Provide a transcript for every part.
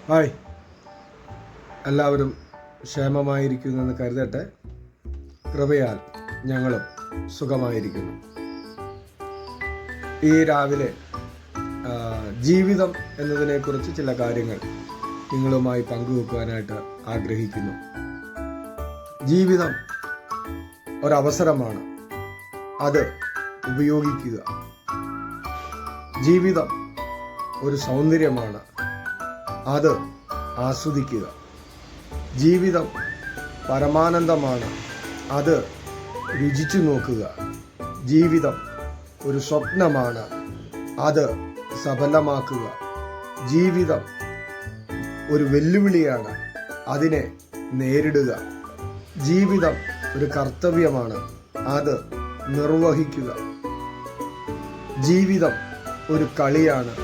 Hi, എല്ലാവരും ക്ഷേമമായിരിക്കുന്നെന്ന് കരുതട്ടെ. കൃപയാൽ ഞങ്ങളും സുഖമായിരിക്കുന്നു. ഈ രാവിലെ ജീവിതം എന്നതിനെക്കുറിച്ച് ചില കാര്യങ്ങൾ നിങ്ങളുമായി പങ്കുവെക്കുവാനായിട്ട് ആഗ്രഹിക്കുന്നു. ജീവിതം ഒരവസരമാണ്, അത് ഉപയോഗിക്കുക. ജീവിതം ഒരു സൗന്ദര്യമാണ്, അത് ആസ്വദിക്കുക. ജീവിതം പരമാനന്ദമാണ്, അത് രുചിച്ചു നോക്കുക. ജീവിതം ഒരു സ്വപ്നമാണ്, അത് സഫലമാക്കുക. ജീവിതം ഒരു വെല്ലുവിളിയാണ്, അതിനെ നേരിടുക. ജീവിതം ഒരു കർത്തവ്യമാണ്, അത് നിർവഹിക്കുക. ജീവിതം ഒരു കളിയാണ്,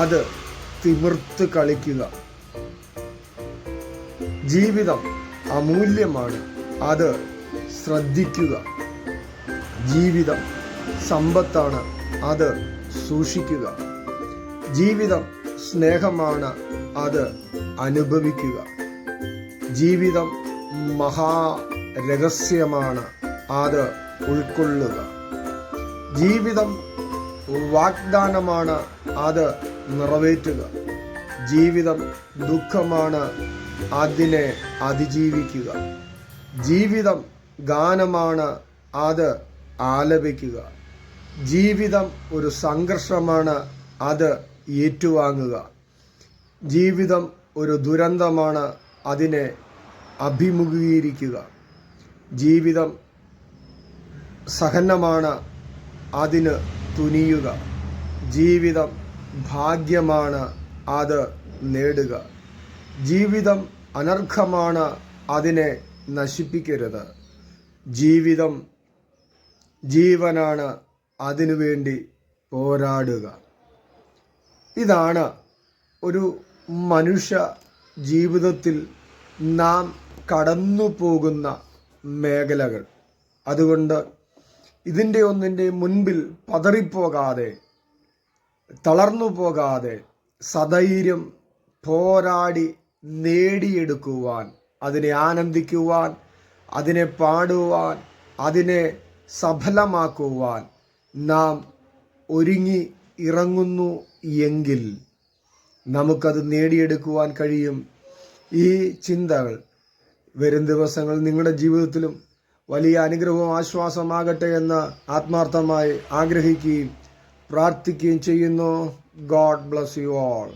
അത് തിമിർത്ത് കളിക്കുക. ജീവിതം അമൂല്യമാണ്, അത് ശ്രദ്ധിക്കുക. ജീവിതം സമ്പത്താണ്, അത് സൂക്ഷിക്കുക. ജീവിതം സ്നേഹമാണ്, അത് അനുഭവിക്കുക. ജീവിതം മഹാരഹസ്യമാണ്, അത് ഉൾക്കൊള്ളുക. ജീവിതം വാഗ്ദാനമാണ്, അത് നിറവേറ്റുക. ജീവിതം ദുഃഖമാണ്, അതിനെ അതിജീവിക്കുക. ജീവിതം ഗാനമാണ്, അത് ആലപിക്കുക. ജീവിതം ഒരു സംഘർഷമാണ്, അത് ഏറ്റുവാങ്ങുക. ജീവിതം ഒരു ദുരന്തമാണ്, അതിനെ അഭിമുഖീകരിക്കുക. ജീവിതം സഹനമാണ്, അതിന് തുനിയുക. ജീവിതം ഭാഗ്യമാണ്, അത് നേടുക. ജീവിതം അനർഘമാണ്, അതിനെ നശിപ്പിക്കരുത്. ജീവിതം ജീവനാണ്, അതിനുവേണ്ടി പോരാടുക. ഇതാണ് ഒരു മനുഷ്യ ജീവിതത്തിൽ നാം കടന്നു പോകുന്ന മേഖലകൾ. അതുകൊണ്ട് ഇതിൻ്റെ ഒന്നിൻ്റെ മുൻപിൽ പതറിപ്പോകാതെ, തളർന്നു പോകാതെ, സധൈര്യം പോരാടി നേടിയെടുക്കുവാൻ, അതിനെ ആനന്ദിക്കുവാൻ, അതിനെ പാടുവാൻ, അതിനെ സഫലമാക്കുവാൻ നാം ഒരുങ്ങി ഇറങ്ങുന്നു എങ്കിൽ നമുക്കത് നേടിയെടുക്കുവാൻ കഴിയും. ഈ ചിന്തകൾ വരും ദിവസങ്ങൾ നിങ്ങളുടെ ജീവിതത്തിലും വലിയ അനുഗ്രഹവും ആശ്വാസമാകട്ടെ എന്ന് ആത്മാർത്ഥമായി ആഗ്രഹിക്കുകയും പ്രാർത്ഥിക്കുകയും ചെയ്യുന്നു. God bless you all.